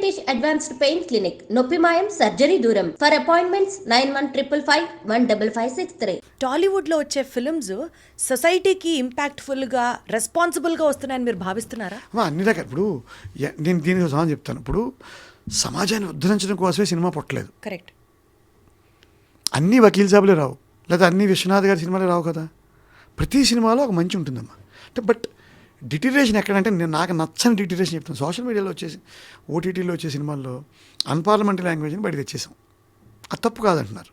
Venkatesh advanced pain clinic, నొప్పి మాయం, surgery దూరం. For appointments 9155515563. టాలీవుడ్ లో వచ్చే ఫిల్మ్స్ సొసైటీకి ఇంపాక్ట్ఫుల్ గా రెస్పాన్సిబుల్ గా వస్తున్నాయని మీరు భావిస్తున్నారా? అన్ని రకాల ఇప్పుడు నేను దీనికి సమాధానం చెప్తాను. ఇప్పుడు సమాజాన్ని ఉద్ధరించడం కోసమే సినిమా పుట్టలేదు. కరెక్ట్. అన్ని వకీల్ సాబులే రావు, లేదా అన్ని విశ్వనాథ్ గారి సినిమాలే రావు కదా. ప్రతి సినిమాలో ఒక మంచి ఉంటుందమ్మా. అంటే బట్ డిటీరేషన్ ఎక్కడంటే నేను నాకు నచ్చని డిటీరేషన్ చెప్తాను. సోషల్ మీడియాలో వచ్చేసి ఓటీటీలో వచ్చే సినిమాల్లో అన్పార్లమెంటరీ లాంగ్వేజ్ని బయట తెచ్చేసాం. అది తప్పు కాదంటున్నారు.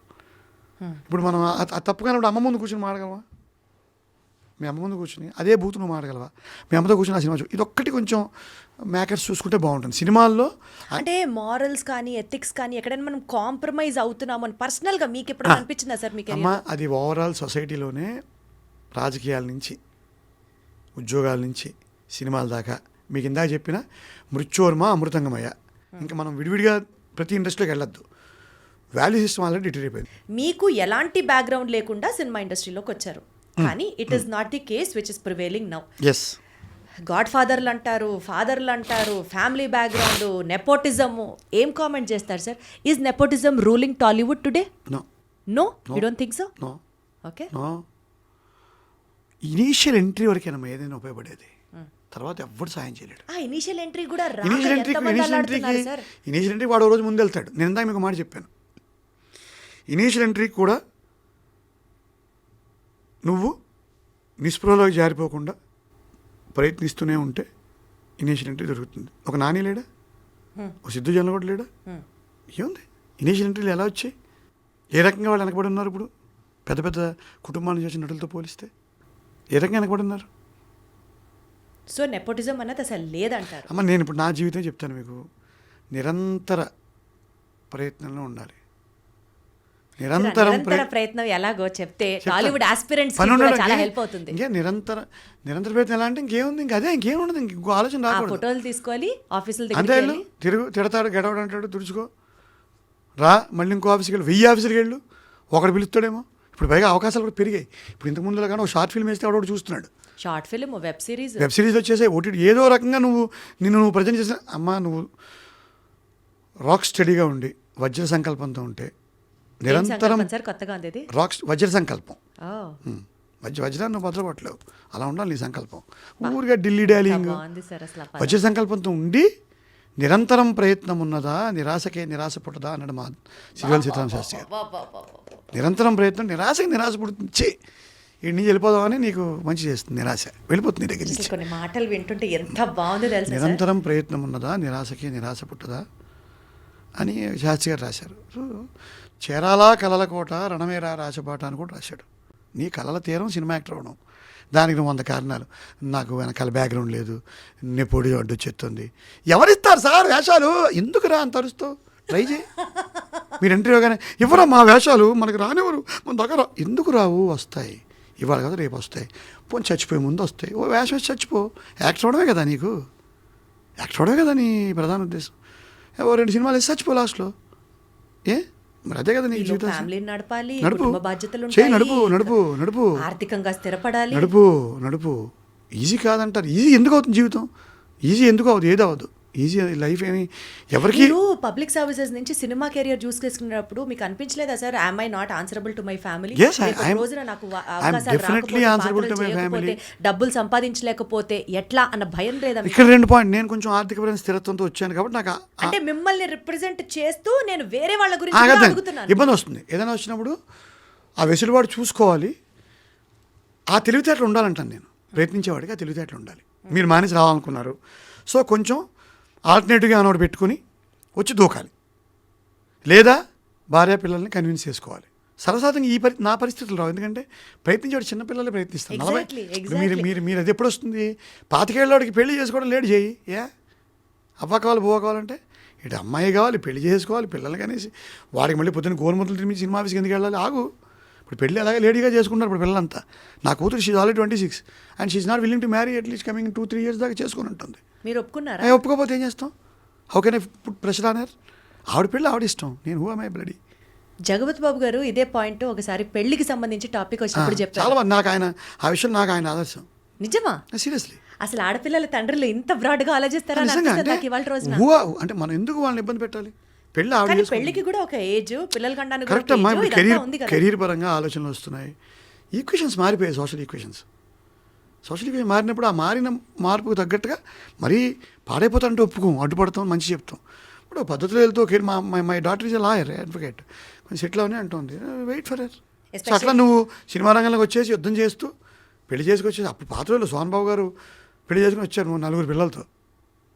ఇప్పుడు మనం అది తప్పు కానప్పుడు అమ్మ ముందు కూర్చొని మాడగలవా? మీ అమ్మ ముందు కూర్చొని అదే బూత్ నువ్వు మాడగలవా? మీ అమ్మతో కూర్చొని ఆ సినిమా ఇదొక్కటి కొంచెం మేకర్స్ చూసుకుంటే బాగుంటుంది సినిమాల్లో. అంటే మారల్స్ కానీ ఎథిక్స్ కానీ ఎక్కడైనా మనం కాంప్రమైజ్ అవుతున్నాము అని పర్సనల్గా మీకు ఎప్పుడు అనిపించిందా సార్? మీకు అమ్మ అది ఓవరాల్ సొసైటీలోనే రాజకీయాల నుంచి ఉద్యోగాల నుంచి సినిమాల దాకా మీకు ఇందాక చెప్పిన మృత్యోర్మ అమృతంగమయ్య. ఇంకా మనం విడివిడిగా ప్రతి ఇండస్ట్రీలోకి వెళ్ళొద్దు. Value system already deteriorate. మీకు ఎలాంటి బ్యాక్గ్రౌండ్ లేకుండా సినిమా ఇండస్ట్రీలోకి వచ్చారు, కానీ it is not the case which is prevailing now. Yes, god ఫాదర్లు అంటారు, ఫాదర్లు అంటారు, ఫ్యామిలీ బ్యాక్గ్రౌండ్, నెపోటిజము. ఏం కామెంట్ చేస్తారు sir? Is nepotism ruling Tollywood today? No. No, you don't think so? No. Okay. No. Initial entry వరకేనమ్మా ఏదైనా ఉపయోగపడేది. తర్వాత ఎవ్వరు సాయం చేయలేడు. ఇనీషియల్ ఎంట్రీ కూడా ఇనీషియల్ ఎంట్రీకి వాడు రోజు ముందు వెళ్తాడు. నేను ఇందాక మీకు మాట చెప్పాను. ఇనీషియల్ ఎంట్రీకి కూడా నువ్వు నిస్పృహలోకి జారిపోకుండా ప్రయత్నిస్తూనే ఉంటే ఇనీషియల్ ఎంట్రీ దొరుకుతుంది. ఒక నాని లేడా, ఒక సిద్ధు జన కూడా లేడా? ఏముంది ఇనీషియల్ ఎంట్రీలు ఎలా వచ్చాయి? ఏ రకంగా వాళ్ళు వెనకబడి ఉన్నారు? ఇప్పుడు పెద్ద పెద్ద కుటుంబాల నుంచి వచ్చిన నటులతో పోలిస్తే ఏ రకంగా వెనకబడి ఉన్నారు? సో నెపోటిజం అన్నది అసలు లేదంటారు. అమ్మ నేను ఇప్పుడు నా జీవితం చెప్తాను మీకు. నిరంతర ప్రయత్నంలో ఉండాలి. నిరంతరం ప్రయత్నం ఎలాగో చెప్తే టాలీవుడ్ ఆస్పిరెంట్స్ చాలా హెల్ప్ అవుతుంది. ఇంకా నిరంతర ప్రయత్నం ఎలా అంటే ఇంకేముంది? ఇంకా అదే, ఇంకేం ఉండదు. ఇంకో ఆలోచన రాకూడదు. ఫోటోలు తీసుకోవాలి, ఆఫీసుల అంతే. తిడతాడు, గడవడు అంటాడు, తుడుచుకో రా, మళ్ళీ ఇంకో ఆఫీస్కి వెళ్ళు, 1000 ఆఫీసులకి వెళ్ళు, ఒకడు పిలుస్తాడేమో. ఇప్పుడు పైగా అవకాశాలు కూడా పెరిగాయి. ఇప్పుడు ఇంతకు ముందులో కానీ ఒక షార్ట్ ఫిల్మ్ వేస్తే వాడు చూస్తున్నాడు. షార్ట్ ఫిల్మ్, వెబ్ సిరీస్ వచ్చేసాయి. ఓటీటీ ఏదో రకంగా నువ్వు ప్రజెంట్ చేసిన అమ్మ, నువ్వు రాక్ స్టడీగా ఉండి వజ్ర సంకల్పంతో ఉంటే నిరంతరం వజ్ర సంకల్పం, వజ్రాన్ని నువ్వు భద్రపడలేవు. అలా ఉండాలి నీ సంకల్పం. ఊరిగా ఢిల్లీ డాలింగ్. వజ్ర సంకల్పంతో ఉండి నిరంతరం ప్రయత్నం ఉన్నదా నిరాశకే నిరాశ పుట్టదా అన్నాడు మా సిరివెల్ సీతారామ శాస్త్రి గారు. నిరంతరం ప్రయత్నం నిరాశ పుడుతుంది. ఈ నుంచి వెళ్ళిపోదామని నీకు మంచి చేస్తుంది. నిరాశ వెళ్ళిపోతుంది దగ్గర నుంచి. కొన్ని మాటలు వింటుంటే ఎంత బాగుందో తెలుసు. నిరంతరం ప్రయత్నం ఉన్నదా నిరాశకే నిరాశ పుట్టదా అని శాస్త్రి గారు రాశారు. చేరాలా కలల కోట రణమేరా రాచబాట అని కూడా రాశాడు. నీ కళల తీరం సినిమా యాక్టర్ అవడం. దానికి 100 కారణాలు. నాకు వెనకాల బ్యాక్గ్రౌండ్ లేదు, నెపోడి అడ్డు చెప్తుంది. ఎవరిస్తారు సార్ వేషాలు? ఎందుకు రా అంత అరుస్తావు? ట్రై చేయి. మీరు ఎంట్రీ కానీ ఎవరా మా వేషాలు మనకు రానివ్వరు, మన దగ్గర ఎందుకు రావు? వస్తాయి, ఇవాళ కదా రేపు వస్తాయి. పోనీ చచ్చిపోయే ముందు వస్తాయి. ఓ వేషం వచ్చి చచ్చిపో. యాక్టర్ అవడమే కదా నీకు, యాక్టర్ అవడమే కదా నీ ప్రధాన ఉద్దేశం. 2 సినిమాలు వేసి చచ్చిపో లాస్ట్లో. మరి అదే కదా నీ జీవితం. నడపాలి, బాధ్యతలు నడుపు, ఆర్థికంగా స్థిరపడాలి. నడుపు. ఈజీ కాదంటారు. ఈజీ ఎందుకు అవుతుంది జీవితం? ఈజీ ఎందుకు అవుతుంది? ఏది అవ్వదు. ఈజీ లైఫ్ ఏమి ఎవరికి. పబ్లిక్ సర్వీసెస్ నుంచి సినిమా కెరియర్ చూస్ చేసుకున్నప్పుడు మీకు అనిపించలేదా sir, am I not answerable to my family? రోజున నాకు డబ్బులు సంపాదించలేకపోతే ఎట్లా అన్న భయం లేదా? ఇక్కడ 2 పాయింట్. నేను కొంచెం ఆర్థికపరమైన స్థిరత్వంతో వచ్చాను కాబట్టి నాకు అంటే మిమ్మల్ని రిప్రజెంట్ చేస్తూ నేను వేరే వాళ్ళ గురించి అడుగుతున్నాను. ఇబ్బంది వస్తుంది. ఏదైనా వచ్చినప్పుడు ఆ వెసులుబాటు చూసుకోవాలి. ఆ తెలివితేటలు ఉండాలంటాను నేను. ప్రయత్నించేవాడికి ఆ తెలివితేటలు ఉండాలి. మీరు మానేసి రావాలనుకున్నారు, సో కొంచెం ఆల్టర్నేటివ్గా అనోడు పెట్టుకుని వచ్చి దూకాలి, లేదా భార్య పిల్లల్ని కన్విన్స్ చేసుకోవాలి. సరసాతంగా నా పరిస్థితులు రావు. ఎందుకంటే ప్రయత్నించేవాడు చిన్నపిల్లలే ప్రయత్నిస్తాను. మీరు అది ఎప్పుడు వస్తుంది? 25 ఏళ్ళకి పెళ్లి చేసుకోవడం లేట్ చేయి. అవ్వ కావాలి బువ్వ కావాలంటే ఇటు అమ్మాయి కావాలి, పెళ్లి చేసుకోవాలి, పిల్లల్ని కనేసి వాడికి మళ్ళీ పొద్దున్న గోరుముద్దలు తిరిగి సినిమా ఆఫీస్కి ఎందుకు వెళ్ళాలి? ఆగు. ఇప్పుడు పెళ్ళి అలాగే లేడీగా చేసుకుంటారు ఇప్పుడు పిల్లలంతా. నా కూతురు she's already 26 and she's not willing to marry at least coming 2-3 years దాకా చేసుకుని ఉంటుంది. మీరు ఒప్పుకున్నారా? ఒప్పుకోకపోతే ఏం చేస్తాం? How can I put pressure on her? ఆవిడ పెళ్ళి ఆవిడ ఇష్టం. నేను who am I bloody? Jagapathi Babu గారు ఇదే పాయింట్ ఒకసారి పెళ్లికి సంబంధించి టాపిక్ వచ్చినప్పుడు చెప్పారు. చాలా నాకు ఆయన ఆ విషయం నాకు ఆయన ఆదర్శం. నిజమా? సీరియస్లీ. అసలు ఆడపిల్లల తండ్రులు ఇంత బ్రాడ్గా ఆలోచిస్తారా అని నిజంగా అనిపిస్తుంది అంటే నాకు ఇవాళ రోజున. అంటే మనం ఎందుకు వాళ్ళని ఇబ్బంది పెట్టాలి? పెళ్ళి ఆవిడ కానీ చేసుకుంటుంది. పెళ్లికి కూడా ఒక ఏజ్, పిల్లలు కనడానికి కరెక్ట్ అమ్మా. కూడా ఇప్పుడు ఇదంతా ఉంది కదా. కెరీర్ పరంగా ఆలోచనలు వస్తున్నాయి, ఈక్వేషన్స్ మారిపోయాయి. సోషల్ ఈక్వేషన్ మారినప్పుడు ఆ మారిన మార్పుకు తగ్గట్టుగా మరీ పాడైపోతాంటే ఒప్పుకోం, అడ్డుపడతాం, మంచి చెప్తాం. ఇప్పుడు పద్ధతిలో వెళ్తూ okay my daughter is a lawyer advocate, కొంచెం సెటిల్ అవని అంటుంది, వెయిట్ ఫర్ హర్. సో అట్లా నువ్వు సినిమా రంగంలోకి వచ్చేసి యుద్ధం చేస్తూ పెళ్లి చేసుకొచ్చేసి, అప్పుడు పాత్రలో సోహన్ బాబు గారు పెళ్లి చేసుకుని వచ్చారు నువ్వు 4 పిల్లలతో.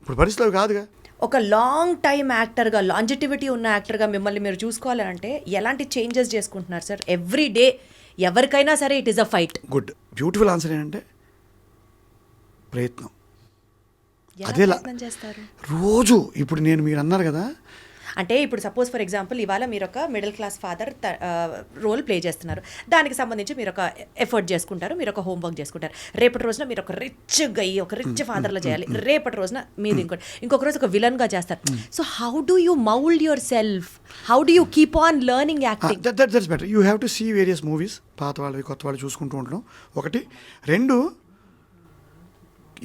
ఇప్పుడు పరిస్థితి అవి కాదుగా. ఒక లాంగ్ టైమ్ యాక్టర్గా, లాంజిటివిటీ ఉన్న యాక్టర్గా మిమ్మల్ని మీరు చూసుకోవాలంటే ఎలాంటి చేంజెస్ చేసుకుంటున్నారు సార్? ఎవ్రీ డే ఎవరికైనా సరే it is a fight. Good beautiful answer ఏంటంటే ప్రయత్నం. ఎలా అదేలా ప్రయత్నం చేస్తారు? రోజు ఇప్పుడు నేను మీరు అన్నారు కదా, అంటే ఇప్పుడు సపోజ్ ఫర్ ఎగ్జాంపుల్ ఇవాళ మీరు ఒక middle class father role play చేస్తున్నారు, దానికి సంబంధించి మీరు ఒక ఎఫర్ట్ చేసుకుంటారు, మీరు ఒక హోంవర్క్ చేసుకుంటారు. రేపటి రోజున మీరు ఒక రిచ్ గై, ఒక రిచ్ ఫాదర్లో చేయాలి, రేపటి రోజున మీరు ఇంకొక రోజు ఒక విలన్గా చేస్తారు. So how do you mould yourself? How do you keep on learning acting? That's better. You have to see various movies, పాత వాళ్ళవి కొత్త వాళ్ళు చూసుకుంటూ ఉండడం ఒకటి. 2,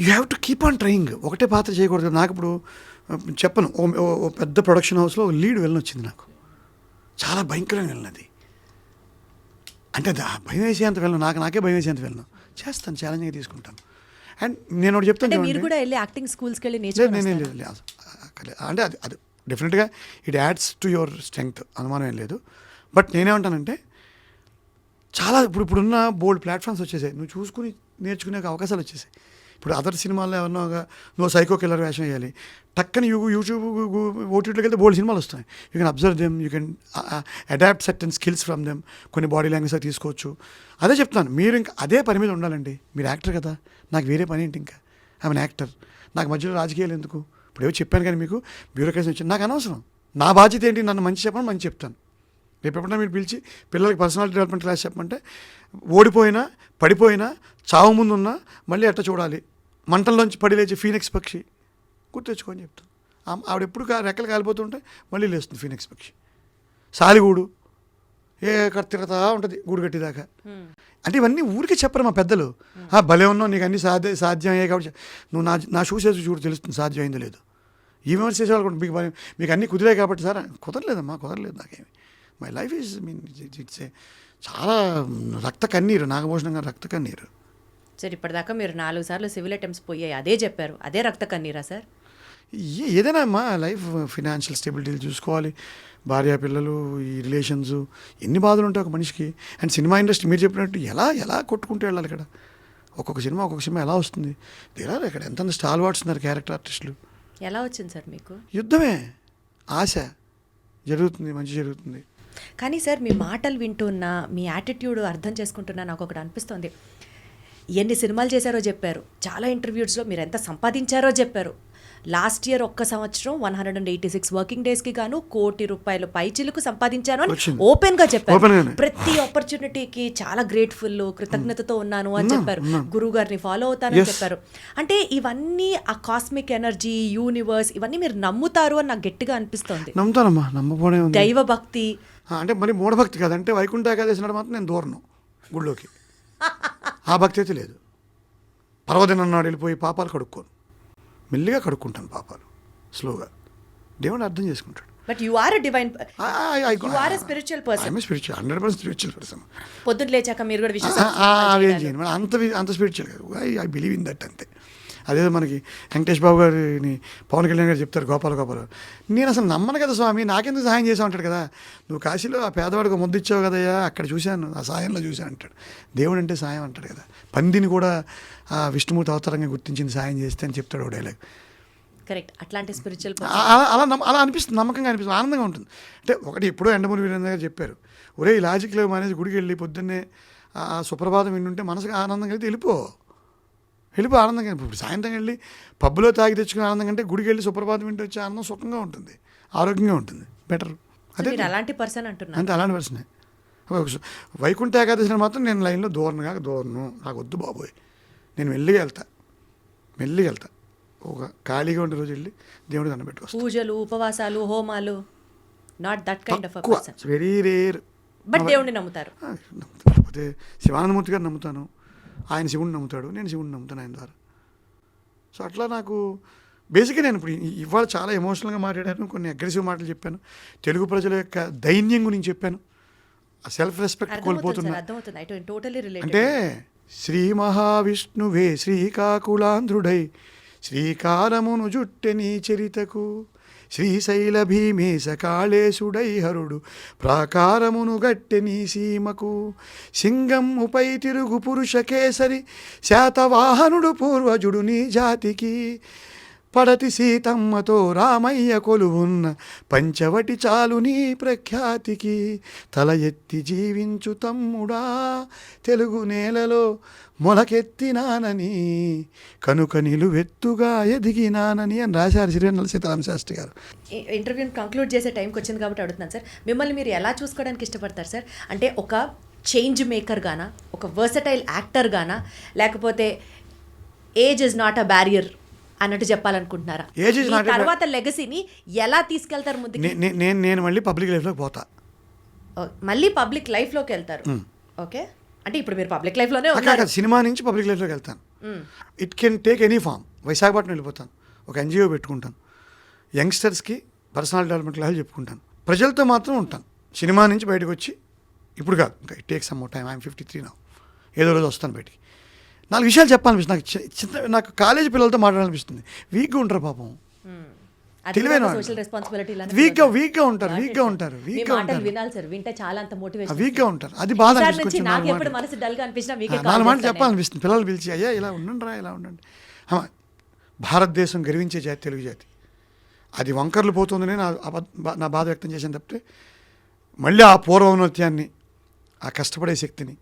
you have to keep on trying. ఒకటే పాత్ర చేయకూడదు. నాకు ఇప్పుడు చెప్పను, ఓ పెద్ద ప్రొడక్షన్ హౌస్లో లీడ్ వెళ్ళని వచ్చింది, నాకు చాలా భయంకరంగా వెళ్ళినది. అంటే భయం వేసేంత వెళ్ళను, నాకే భయం వేసేంత వెళ్ళను, చేస్తాను, ఛాలెంజ్గా తీసుకుంటాను. అండ్ నేను ఒకటి చెప్తాను, మీరు కూడా వెళ్ళి యాక్టింగ్ స్కూల్స్కి వెళ్ళి లేదు అంటే అది డెఫినెట్గా it adds to your strength, అనుమానం ఏం లేదు. బట్ నేనేమంటానంటే చాలా ఇప్పుడున్న బోల్డ్ ప్లాట్ఫామ్స్ వచ్చేసాయి, నువ్వు చూసుకుని నేర్చుకునే అవకాశాలు వచ్చేసాయి. ఇప్పుడు అదర్ సినిమాల్లో ఏమన్నా నువ్వు సైకో కిల్లర్ వేషం వేయాలి, టక్కని యూట్యూబ్ ఓటీటీలోకి వెళ్తే బోల్డ్ సినిమాలు వస్తాయి. You can observe them, you can adapt certain skills from them, కొన్ని బాడీ లాంగ్వేజ్ తీసుకోవచ్చు. అదే చెప్తాను, మీరు ఇంకా అదే పని మీద ఉండాలండి. మీరు యాక్టర్ కదా, నాకు వేరే పని ఏంటి, ఇంకా ఐఎమ్ యాక్టర్, నాకు మధ్యలో రాజకీయాలు ఎందుకు? ఇప్పుడు ఏవో చెప్పాను కానీ మీకు బ్యూరోక్రసీ వచ్చింది, నాకు అనవసరం. నా బాధ్యత ఏంటి, నన్ను మంచి చెప్పండి, మంచి చెప్తాను. రేపు ఎప్పుడన్నా మీరు పిలిచి పిల్లలకి పర్సనాలిటీ డెవలప్మెంట్ క్లాస్ చెప్పమంటే, ఓడిపోయినా పడిపోయినా చావు ముందున్నా మళ్ళీ ఎట్ట చూడాలి, మంటల్లోంచి పడి లేచి ఫీనిక్స్ పక్షి గుర్తెచ్చుకొని చెప్తాను. ఆవిడ ఎప్పుడు రెక్కలు కాలిపోతుంటే మళ్ళీ లేస్తుంది ఫీనిక్స్ పక్షి. సాలిగూడు తిరుగుతా ఉంటుంది గూడు కట్టిదాకా. అంటే ఇవన్నీ ఊరికే చెప్పరు మా పెద్దలు. భలే ఉన్నావు, నీకు అన్నీ సాధ్యం అయ్యాయి కాబట్టి నువ్వు నా షూస్ వేసి చూడు, తెలుస్తుంది సాధ్యం అయిందో లేదో. ఈ విమర్శ చేసేవాళ్ళు కూడా మీకు అన్నీ కుదిరాయి కాబట్టి సార్, కుదరలేదమ్మా, కుదరలేదు నాకేమి. మై లైఫ్ ఈజ్ ఇట్స్ చాలా రక్త కన్నీరు, నాగభూషణంగా రక్త కన్నీరు. సార్ ఇప్పటిదాకా మీరు 4 సార్లు సివిల్ అటెంప్ట్స్ పోయాయి, అదే చెప్పారు, అదే రక్త కన్నీరా సార్? ఏదైనా అమ్మా లైఫ్ ఫినాన్షియల్ స్టెబిలిటీ చూసుకోవాలి, భార్య పిల్లలు, ఈ రిలేషన్స్, ఎన్ని బాధలు ఉంటాయి ఒక మనిషికి. అండ్ సినిమా ఇండస్ట్రీ మీరు చెప్పినట్టు ఎలా కొట్టుకుంటూ వెళ్ళాలి ఇక్కడ. ఒక్కొక్క సినిమా ఎలా వస్తుంది, ఇక్కడ ఎంత స్టాల్ వాట్స్ ఉన్నారు క్యారెక్టర్ ఆర్టిస్టులు. ఎలా వచ్చింది సార్ మీకు? యుద్ధమే, ఆశ, జరుగుతుంది, మంచి జరుగుతుంది. కానీ సార్ మీ మాటలు వింటున్నా, మీ యాటిట్యూడ్ అర్థం చేసుకుంటున్నా నాకు ఒకటి అనిపిస్తుంది. ఎన్ని సినిమాలు చేశారో చెప్పారు, చాలా ఇంటర్వ్యూస్లో మీరు ఎంత సంపాదించారో చెప్పారు. లాస్ట్ ఇయర్ ఒక్క సంవత్సరం 186 వర్కింగ్ డేస్కి గాను ₹1 కోటి పైచిలుకు సంపాదించాను అని ఓపెన్గా చెప్పారు. ప్రతి ఆపర్చునిటీకి చాలా గ్రేట్ఫుల్, కృతజ్ఞతతో ఉన్నాను అని చెప్పారు. గురువు గారిని ఫాలో అవుతానని చెప్పారు. అంటే ఇవన్నీ ఆ కాస్మిక్ ఎనర్జీ, యూనివర్స్, ఇవన్నీ మీరు నమ్ముతారు అని నాకు గట్టిగా అనిపిస్తుంది. నమ్ముతానమ్మా, నమ్మపోనే ఉంది. దైవ భక్తి అంటే మరి మూఢభక్తి కాదంటే వైకుంఠ ఏకాదశి నాడు మాత్రం నేను దూరను గుళ్ళోకి, ఆ భక్తి అయితే లేదు. పర్వదినం నాడు వెళ్ళిపోయి పాపాలు కడుక్కోను, మెల్లిగా కడుక్కుంటాను పాపాలు, స్లోగా. దేవుడు అర్థం చేసుకుంటాడు. But you are a divine, you are a spiritual person. I'm spiritual, 100% spiritual person. పొద్దున్న లేచాక మీరు కూడా అవేం చేయను, అంత స్పిరిచువల్ కాదు. ఐ బిలీవ్ ఇన్ దట్ అంతే. అదేదో మనకి వెంకటేష్ బాబు గారిని పవన్ కళ్యాణ్ గారు చెప్తారు, గోపాల నేను అసలు నమ్మను కదా స్వామి, నాకెందుకు సహాయం చేసావు అంటాడు కదా. నువ్వు కాశీలో ఆ పేదవాడికి ముద్దు ఇచ్చావు కదయ్యా, అక్కడ చూశాను, ఆ సాయంలో చూశాను అంటాడు. దేవుడు అంటే సాయం అంటాడు కదా. పందిని కూడా ఆ విష్ణుమూర్తి అవతారంగా గుర్తించింది సాయం చేస్తే అని చెప్తాడు డైలాగ్. కరెక్ట్. అట్లాంటి స్పిరిచువల్ అలా అనిపిస్తుంది, నమ్మకంగా అనిపిస్తుంది, ఆనందంగా ఉంటుంది. అంటే ఒకటి ఎప్పుడో ఎండమూరి వీరేంద్ర గారు చెప్పారు, ఒరే ఈ లాజిక్లో మానేసి గుడికి వెళ్ళి పొద్దున్నే ఆ సుప్రభాతం వింటుంటే మనసుకు ఆనందం కలిగితే వెళ్ళిపో ఆనందంగా. ఇప్పుడు సాయంత్రం వెళ్ళి పబ్బులో తాగి తెచ్చుకునే ఆనందం కంటే గుడికి వెళ్ళి సుప్రభాతం వింటే వచ్చే ఆనందం సుఖంగా ఉంటుంది, ఆరోగ్యంగా ఉంటుంది, బెటర్. అదే అలాంటి పర్సన్ అంటున్నారు. అంతే, అలాంటి పర్సనే. వైకుంఠ ఏకాదశి మాత్రం నేను లైన్లో దూరను, నాకు వద్దు బాబోయ్. నేను మెల్లిగా వెళ్తా, ఒక ఖాళీగా ఉండే రోజు వెళ్ళి దేవుడికి దండం పెట్టుకొస్తాను. పూజలు, ఉపవాసాలు, హోమాలు, not that kind of person. Very rare. But దేవుడిని నమ్ముతారు. లేకపోతే శివానందమూర్తి గారు నమ్ముతాను, ఆయన శివుడిని నమ్ముతాడు, నేను శివుడిని నమ్ముతాను ఆయన ద్వారా. సో అట్లా నాకు బేసిక్గా నేను ఇప్పుడు ఇవాళ చాలా ఎమోషనల్గా మాట్లాడాను, కొన్ని అగ్రెసివ్ మాటలు చెప్పాను, తెలుగు ప్రజల యొక్క దైన్యం గురించి చెప్పాను, ఆ సెల్ఫ్ రెస్పెక్ట్ కోల్పోతున్నా. అంటే శ్రీ మహావిష్ణువే శ్రీకాకుళాంధ్రుడై శ్రీకారమును జుట్టె నీ చరితకు శ్రీశైల భీమేశ కాళేశుడై హరుడు ప్రాకారమును గట్టె నీ సీమకు సింగమ్ముపై తిరుగు పురుష కేసరి శాతవాహనుడు పూర్వజుడు నీ జాతికి పడతి సీతమ్మతో రామయ్య కొలువున్న పంచవటి చాలు నీ ప్రఖ్యాతికి తల ఎత్తి జీవించు తమ్ముడా తెలుగు నేలలో మొలకెత్తినానని కనుక నిలువెత్తుగా ఎదిగినానని అని రాశారు శ్రీనల్ల సీతారామ శాస్త్రి గారు. ఇంటర్వ్యూని కంక్లూడ్ చేసే టైంకి వచ్చింది కాబట్టి అడుగుతున్నాను సార్, మిమ్మల్ని మీరు ఎలా చూసుకోవడానికి ఇష్టపడతారు సార్? అంటే ఒక చేంజ్ మేకర్ గానా, ఒక వర్సటైల్ యాక్టర్ గానా, లేకపోతే age is not a barrier అన్నట్టు చెప్పాలనుకుంటున్నారా? తర్వాత లెగసీని ఎలా తీసుకెళ్తారు ముందుకు? నేను మళ్ళీ పబ్లిక్ లైఫ్లోకి పోతా. మళ్ళీ పబ్లిక్ లైఫ్లోకి వెళ్తారు. ఓకే, అంటే ఇప్పుడు మీరు పబ్లిక్ లైఫ్లోనే ఉన్నారు. సినిమా నుంచి పబ్లిక్ లైఫ్లోకి వెళ్తాను. It can take any form. Visakhapatnam వెళ్ళిపోతాను, ఒక ఎన్జిఓ పెట్టుకుంటాను, యంగ్స్టర్స్కి పర్సనల్ డెవలప్మెంట్ క్లాసులు చెప్పుకుంటాను, ప్రజలతో మాత్రం ఉంటాను. సినిమా నుంచి బయటకు వచ్చి ఇప్పుడు కాదు, ఇంకా it take some more time. I'm 53 now. ఏదో రోజు వస్తాను బయటికి, 4 విషయాలు చెప్పాలనిపిస్తుంది. నాకు కాలేజీ పిల్లలతో మాట్లాడాలనిపిస్తుంది. వీక్గా ఉంటారు పాపం, తెలివైన వీక్గా ఉంటారు. అది బాధ అనిపిస్తుంది. 4 మాటలు చెప్పాలనిపిస్తుంది. పిల్లలు పిలిచి అయ్యా ఇలా ఉండండి, ఇలా ఉండండి. భారతదేశం గర్వించే జాతి తెలుగు జాతి. అది వంకర్లు పోతుందని నా బాధ వ్యక్తం చేశాను తప్పితే మళ్ళీ ఆ పూర్వౌన్నత్యాన్ని, ఆ కష్టపడే శక్తిని,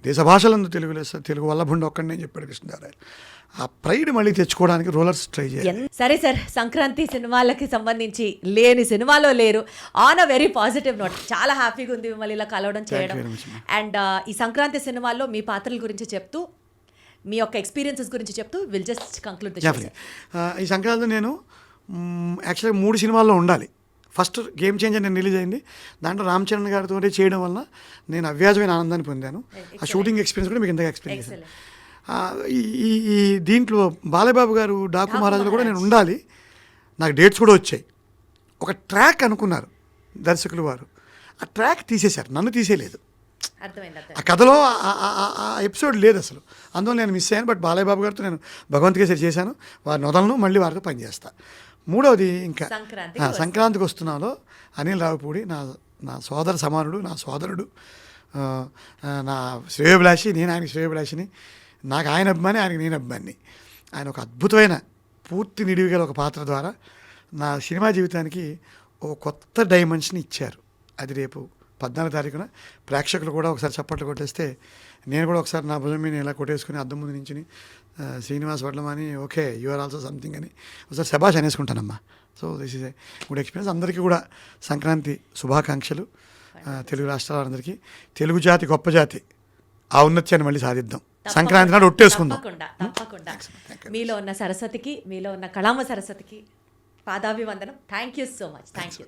దేశ భాషలందు తెలుగు వల్లభుండి ఒక్కడి నేను చెప్పాడు కృష్ణదేవరాయలు. ఆ ప్రైడ్ మళ్ళీ తెచ్చుకోవడానికి రోలర్స్ ట్రై చేయాలి. సరే సార్, సంక్రాంతి సినిమాలకి సంబంధించి లేని సినిమాలో లేరు. On a very positive note, చాలా హ్యాపీగా ఉంది మిమ్మల్ని ఇలా కలవడం చేయడం. అండ్ ఈ సంక్రాంతి సినిమాల్లో మీ పాత్రల గురించి చెప్తూ, మీ యొక్క ఎక్స్పీరియన్సెస్ గురించి చెప్తూ విల్ జస్ట్ కంక్లూడ్. ఈ సంక్రాంతి నేను యాక్చువల్గా 3 సినిమాల్లో ఉండాలి. ఫస్ట్ గేమ్ చేంజర్ నేను రిలీజ్ అయింది, దాంట్లో రామ్ చరణ్ గారితో చేయడం వల్ల నేను అవ్యాజమైన ఆనందాన్ని పొందాను. ఆ షూటింగ్ ఎక్స్పీరియన్స్ కూడా మీకు ఇంతగా ఎక్స్ప్లెయిన్ చేశాను. ఈ దీంట్లో బాలయ్యబాబు గారు డాకు మహారాజులో కూడా నేను ఉండాలి. నాకు డేట్స్ కూడా వచ్చాయి. ఒక ట్రాక్ అనుకున్నారు దర్శకులు వారు, ఆ ట్రాక్ తీసేశారు, నన్ను తీసేయలేదు. ఆ కథలో ఆ ఎపిసోడ్ లేదు అసలు, అందువల్ల నేను మిస్ అయ్యాను. బట్ బాలయ్యబాబు గారితో నేను భగవంత్ కేసరి చేశాను, వారిని వదలను, మళ్ళీ వారితో పనిచేస్తాను. 3వది ఇంకా సంక్రాంతికి వస్తున్నాలో అనిల్ రావుపూడి నా సోదర సమానుడు, నా సోదరుడు, నా శ్రేయోభిలాషి, నేను ఆయనకి శ్రేయోభిలాషిని. నాకు ఆయన అభిమాని, ఆయనకి నేను అభిమాని. ఆయన ఒక అద్భుతమైన పూర్తి నిడివిగల ఒక పాత్ర ద్వారా నా సినిమా జీవితానికి ఓ కొత్త డైమెన్షన్ ఇచ్చారు. అది రేపు 14వ తారీఖున ప్రేక్షకులు కూడా ఒకసారి చప్పట్లు కొట్టేస్తే నేను కూడా ఒకసారి నా భుజం మీద ఇలా కొట్టేసుకుని అద్దం ముందు నుంచి Srinivas Vadlamani okay you are also something అని ఒకసారి శబాష్ అనేసుకుంటానమ్మా. So this is a good experience. అందరికీ కూడా సంక్రాంతి శుభాకాంక్షలు. తెలుగు రాష్ట్రాల అందరికీ, తెలుగు జాతి గొప్ప జాతి, ఆ ఉన్నత్యాన్ని మళ్ళీ సాధిద్దాం. సంక్రాంతి నాడు ఒట్టేసుకుందాం. తప్పకుండా. మీలో ఉన్న సరస్వతికి, మీలో ఉన్న కళామ సరస్వతికి పాదాభివందనం. Thank you so much. Thank you.